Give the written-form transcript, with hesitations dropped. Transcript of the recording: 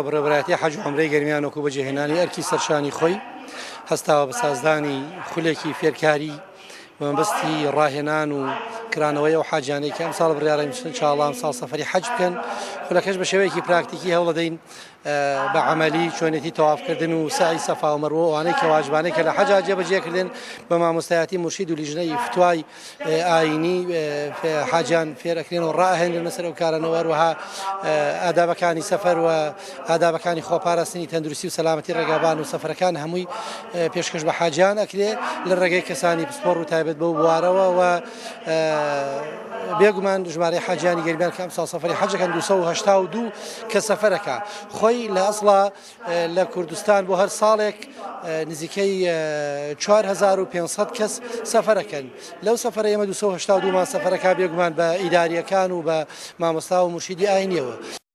بڕێبەتی حەج و عومرەی گەرمیانوەکو بەجێهێنانی ئەرکی سەرشانی خۆی هەستاوە بە سازدانی خولێکی فێرکاری بەمەبەستی ڕاهێنان و کرانەوەی ئەو حاجانەی کە ئەمساڵ بڕیارە ئینشاءالله ئەمساڵ سەفەری حەج بکەن خولەکەش بە شێوەیەکی پراکتیکی هەوڵ دەدەین بە عەمەلی چۆنێتی تەوافکردن و سعی سەفا و مەروە ئەوانەی کە واجبانەی کە لە حەجا جێبەجێکردن بە مامۆستایەتی مرشید و لیژنەی فتوای ئایینی حاجان فێرەکرێن و ڕائهێنن لەسەر ئەو کارانەوە هەروەها ئادابەکانی سەفەر و ئادابەکانی خۆپاراستنی تەندروستی و سەلامەتی ڕێگابان و سەفەرەکان هەمووی پێشکەش بە حاجیان ئەکرێ لە ڕێگەی کەسانی پسپۆڕ و تایبەت بەو بوارەوە و بێگومان ژمارەی حاجیانی گەرمیان کە ئەمساڵ سەفەری حەجەکەن 282 کە سەفەرەکە خۆی لە ئەسڵا لە کوردستان بۆ هەر ساڵێک نزیکەی 4500 کەس سەفەرەکەن لەو سەفەرە ئێمە 282 مان سەفەرەکە بێگومان بە ئیداریەکان و بە مامۆستا و مرشیدی ئاینیەوە